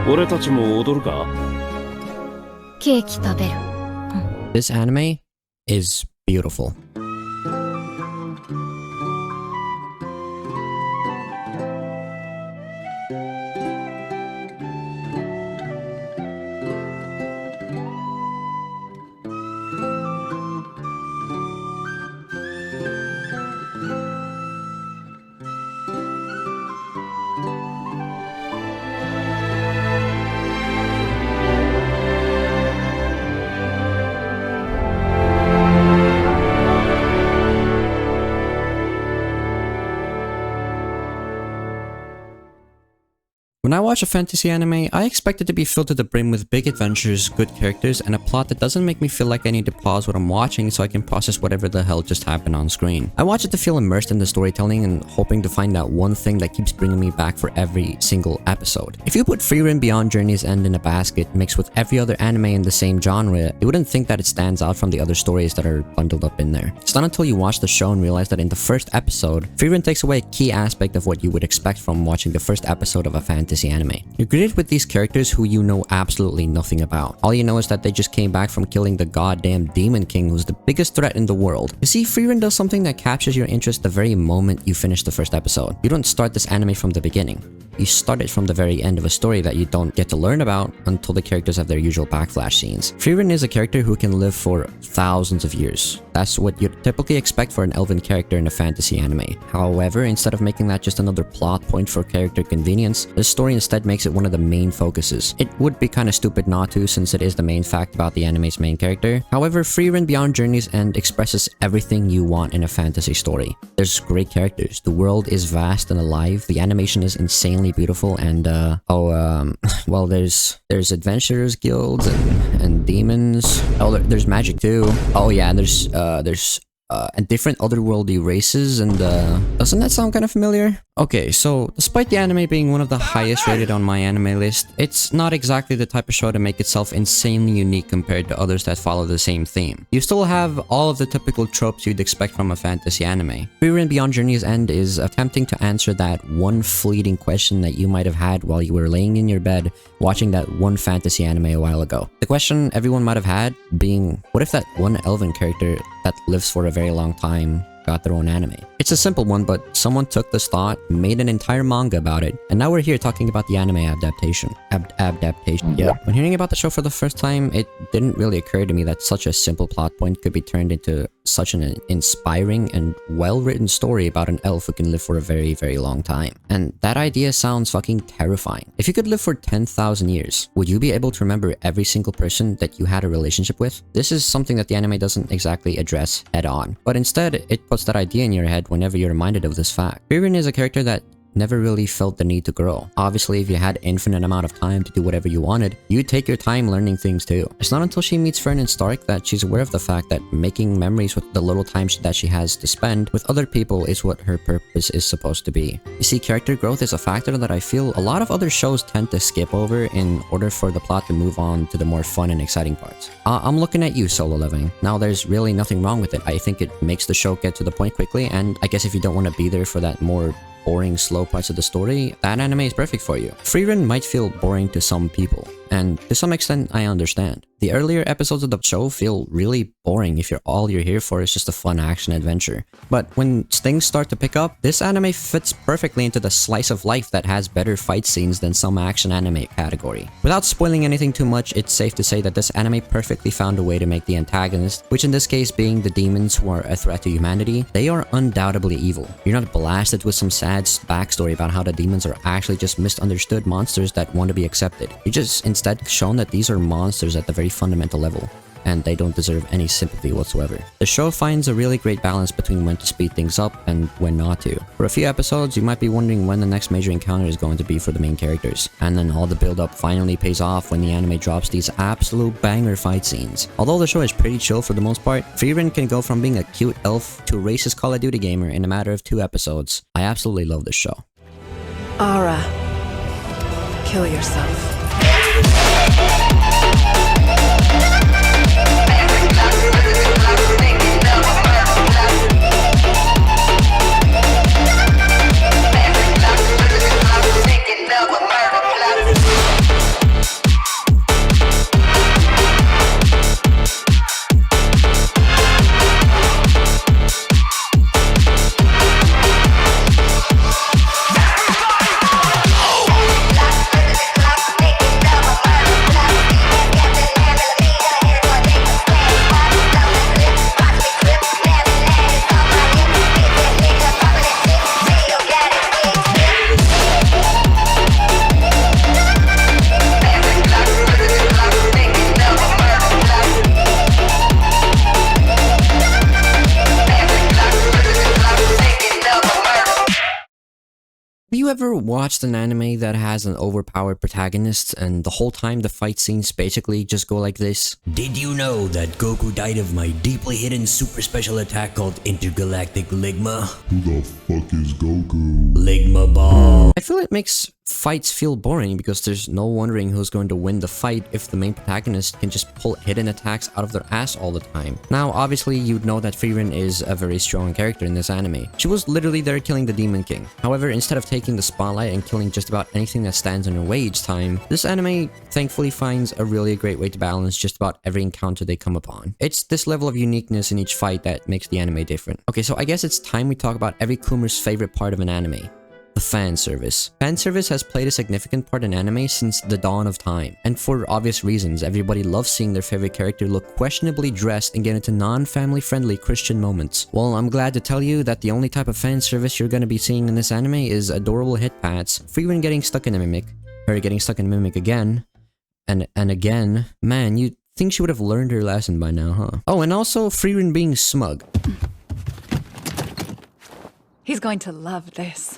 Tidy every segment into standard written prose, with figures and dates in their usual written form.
俺たちも踊るか? ケーキ食べる。This anime is beautiful. When I watch a fantasy anime, I expect it to be filled to the brim with big adventures, good characters, and a plot that doesn't make me feel like I need to pause what I'm watching so I can process whatever the hell just happened on screen. I watch it to feel immersed in the storytelling and hoping to find that one thing that keeps bringing me back for every single episode. If you put Frieren Beyond Journey's End in a basket mixed with every other anime in the same genre, you wouldn't think that it stands out from the other stories that are bundled up in there. It's not until you watch the show and realize that in the first episode, Frieren takes away a key aspect of what you would expect from watching the first episode of a fantasy anime. You're greeted with these characters who you know absolutely nothing about. All you know is that they just came back from killing the goddamn Demon King, who's the biggest threat in the world. You see, Frieren does something that captures your interest the very moment you finish the first episode. You don't start this anime from the beginning. You start it from the very end of a story that you don't get to learn about until the characters have their usual backflash scenes. Frieren is a character who can live for thousands of years. That's what you'd typically expect for an elven character in a fantasy anime. However, instead of making that just another plot point for character convenience, the story instead makes it one of the main focuses. It would be kinda stupid not to, since it is the main fact about the anime's main character. However, Frieren Beyond Journey's End expresses everything you want in a fantasy story. There's great characters, the world is vast and alive, the animation is insanely beautiful, and well, there's adventurers guilds and demons. Oh, there's magic too. Oh yeah, there's and different otherworldly races, and doesn't that sound kind of familiar? Okay, so despite the anime being one of the highest rated on my anime list, it's not exactly the type of show to make itself insanely unique compared to others that follow the same theme. You still have all of the typical tropes you'd expect from a fantasy anime. Frieren Beyond Journey's End is attempting to answer that one fleeting question that you might have had while you were laying in your bed watching that one fantasy anime a while ago. The question everyone might have had being, what if that one elven character that lives for a very long time got their own anime? It's a simple one, but someone took this thought, made an entire manga about it, and now we're here talking about the anime adaptation. Yeah. When hearing about the show for the first time, it didn't really occur to me that such a simple plot point could be turned into such an inspiring and well-written story about an elf who can live for a very, very long time. And that idea sounds fucking terrifying. If you could live for 10,000 years, would you be able to remember every single person that you had a relationship with? This is something that the anime doesn't exactly address head on, but instead it puts that idea in your head whenever you're reminded of this fact. Frieren is a character that never really felt the need to grow. Obviously, if you had infinite amount of time to do whatever you wanted, you'd take your time learning things too. It's not until she meets Fern Stark that she's aware of the fact that making memories with the little time that she has to spend with other people is what her purpose is supposed to be. You see, character growth is a factor that I feel a lot of other shows tend to skip over in order for the plot to move on to the more fun and exciting parts. I'm looking at you, Solo Living. Now, there's really nothing wrong with it. I think it makes the show get to the point quickly, and I guess if you don't want to be there for that more boring, slow parts of the story, that anime is perfect for you. Frieren might feel boring to some people, and to some extent, I understand. The earlier episodes of the show feel really boring if all you're here for is just a fun action adventure. But when things start to pick up, this anime fits perfectly into the slice of life that has better fight scenes than some action anime category. Without spoiling anything too much, it's safe to say that this anime perfectly found a way to make the antagonist, which in this case being the demons who are a threat to humanity, they are undoubtedly evil. You're not blasted with some sad backstory about how the demons are actually just misunderstood monsters that want to be accepted. You're just instead shown that these are monsters at the very fundamental level, and they don't deserve any sympathy whatsoever. The show finds a really great balance between when to speed things up and when not to. For a few episodes, you might be wondering when the next major encounter is going to be for the main characters, and then all the build-up finally pays off when the anime drops these absolute banger fight scenes. Although the show is pretty chill for the most part, Frieren can go from being a cute elf to a racist Call of Duty gamer in a matter of 2 episodes. I absolutely love this show. Ara, kill yourself. ever watched an anime that has an overpowered protagonist and the whole time the fight scenes basically just go like this? Did you know that Goku died of my deeply hidden super special attack called Intergalactic Ligma? Who the fuck is Goku? Ligma Ball. I feel it makes fights feel boring because there's no wondering who's going to win the fight if the main protagonist can just pull hidden attacks out of their ass all the time. Now, obviously, you'd know that Frieren is a very strong character in this anime. She was literally there killing the Demon King. However, instead of taking the spotlight and killing just about anything that stands in her way each time, this anime thankfully finds a really great way to balance just about every encounter they come upon. It's this level of uniqueness in each fight that makes the anime different. Okay, so I guess it's time we talk about every Coomer's favorite part of an anime. The fan service. Fan service has played a significant part in anime since the dawn of time, and for obvious reasons, everybody loves seeing their favorite character look questionably dressed and get into non-family friendly Christian moments. Well, I'm glad to tell you that the only type of fan service you're gonna be seeing in this anime is adorable hit pats, Frieren getting stuck in a mimic, her getting stuck in a mimic again, and again. Man, you'd think she would have learned her lesson by now, huh? Oh, and also Frieren being smug. He's going to love this.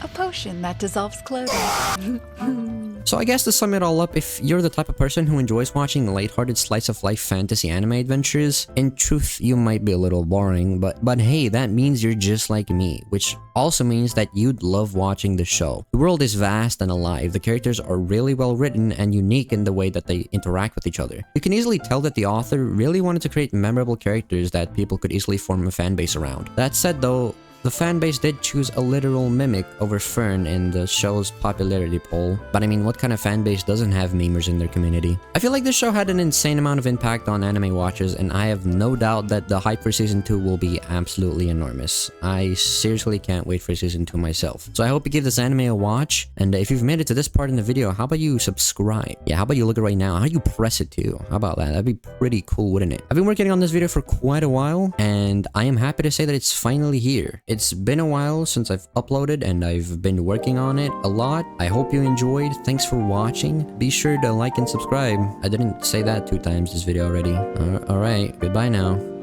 A potion that dissolves clothing. So I guess to sum it all up, if you're the type of person who enjoys watching lighthearted slice-of-life fantasy anime adventures, in truth, you might be a little boring, but hey, that means you're just like me, which also means that you'd love watching the show. The world is vast and alive, the characters are really well written and unique in the way that they interact with each other. You can easily tell that the author really wanted to create memorable characters that people could easily form a fanbase around. That said though, the fanbase did choose a literal mimic over Fern in the show's popularity poll, but I mean, what kind of fanbase doesn't have memers in their community? I feel like this show had an insane amount of impact on anime watchers, and I have no doubt that the hype for Season 2 will be absolutely enormous. I seriously can't wait for Season 2 myself. So I hope you give this anime a watch, and if you've made it to this part in the video, how about you subscribe? Yeah, how about you look at it right now? How do you press it too? How about that? That'd be pretty cool, wouldn't it? I've been working on this video for quite a while, and I am happy to say that it's finally here. It's been a while since I've uploaded and I've been working on it a lot. I hope you enjoyed. Thanks for watching. Be sure to like and subscribe. I didn't say that 2 times this video already. Alright, goodbye now.